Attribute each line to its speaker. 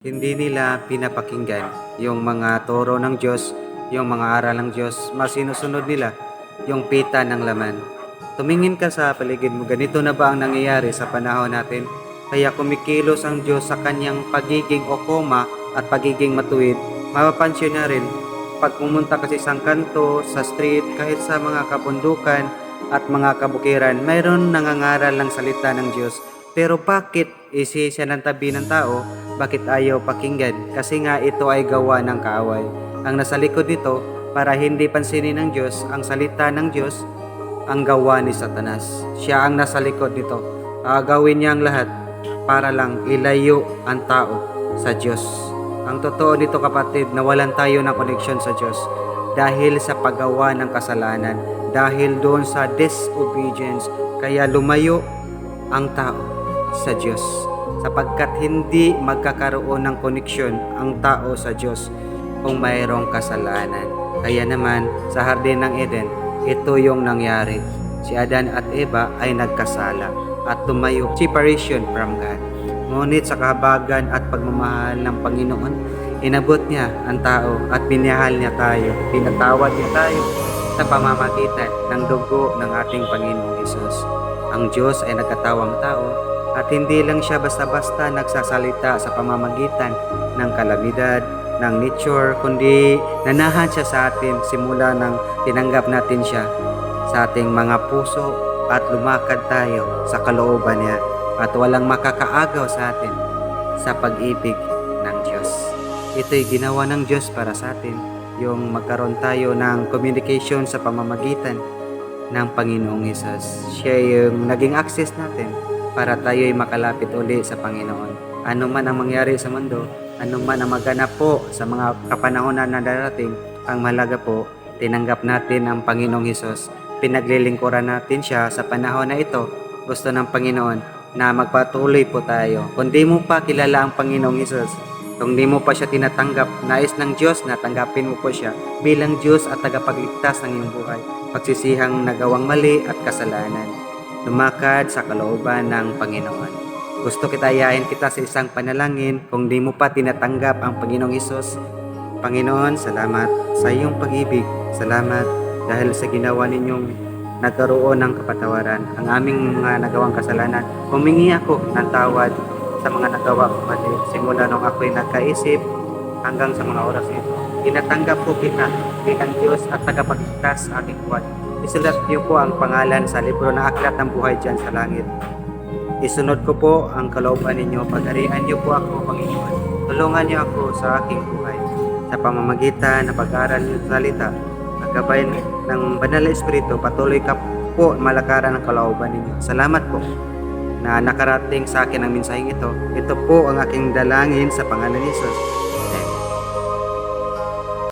Speaker 1: Hindi nila pinapakinggan yung mga turo ng Diyos, yung mga aral ng Diyos, mas sinusunod nila yung pita ng laman. Tumingin ka sa paligid mo, ganito na ba ang nangyayari sa panahon natin? Kaya kumikilos ang Diyos sa kanyang pagiging okoma at pagiging matuwid. Mapapansin na rin, pag pumunta ka sa isang kanto, sa street, kahit sa mga kabundukan at mga kabukiran, mayroon nangangaral ng salita ng Diyos. Pero bakit isisya ng tabi ng tao? Bakit ayaw pakinggan? Kasi nga ito ay gawa ng kaaway. Ang nasa likod nito, para hindi pansinin ng Diyos ang salita ng Diyos, ang gawa ni Satanas. Siya ang nasa likod nito. Gawin niya ang lahat para lang ilayo ang tao sa Diyos. Ang totoo nito kapatid, nawalan tayo ng koneksyon sa Diyos dahil sa paggawa ng kasalanan, dahil doon sa disobedience, kaya lumayo ang tao sa Diyos sapagkat hindi magkakaroon ng koneksyon ang tao sa Diyos kung mayroong kasalanan. Kaya naman sa Hardin ng Eden, ito yung nangyari. Si Adan at Eva ay nagkasala at tumayo, separation from God. Ngunit sa kahabagan at pagmamahal ng Panginoon, inabot niya ang tao at binihal niya tayo, pinatawad niya tayo sa pamamagitan ng dugo ng ating Panginoong Hesus. Ang Diyos ay nagkatawang tao at hindi lang siya basta-basta nagsasalita sa pamamagitan ng kalamidad, ng nature, kundi nanahan siya sa atin simula nang tinanggap natin siya sa ating mga puso at lumakad tayo sa kalooban niya at walang makakaagaw sa atin sa pag-ibig ng Diyos. Ito'y ginawa ng Diyos para sa atin, yung magkaroon tayo ng communication sa pamamagitan ng Panginoong Hesus. Siya yung naging access natin para tayo'y makalapit uli sa Panginoon. Ano man ang mangyari sa mundo, ano man ang maganap po sa mga kapanahonan na darating, ang mahalaga po, tinanggap natin ang Panginoong Hesus. Pinaglilingkuran natin siya sa panahon na ito. Gusto ng Panginoon na magpatuloy po tayo. Kung di mo pa kilala ang Panginoong Hesus, kung di mo pa siya tinatanggap, nais ng Diyos na tanggapin mo po siya bilang Diyos at tagapagligtas ng iyong buhay. Pagsisihang nagawang mali at kasalanan. Lumakad sa kalooban ng Panginoon. Gusto kita ayain kita sa isang panalangin kung di mo pa tinatanggap ang Panginoong Hesus. Panginoon, salamat sa iyong pag-ibig. Salamat dahil sa ginawa ninyong nagkaroon ng kapatawaran ang aming mga nagawang kasalanan. Humingi ako ng tawad sa mga nagawa ko mali. Simula nung ako'y nagkaisip hanggang sa mga oras ito. Tinatanggap ko kita bilang Diyos at tagapagligtas sa aking buhay. Isulat niyo po ang pangalan sa libro ng aklat ng buhay dyan sa langit. Isunod ko po ang kalooban ninyo. Pagharian niyo po ako, Panginoon. Tulungan niyo ako sa aking buhay. Sa pamamagitan ng pag-aaral niyo sa salita, gabay ng Banal na Espiritu, patuloy ka po malakaran ng kalooban ninyo. Salamat po na nakarating sa akin ang mensaheng ito. Ito po ang aking dalangin sa pangalan ni Jesus.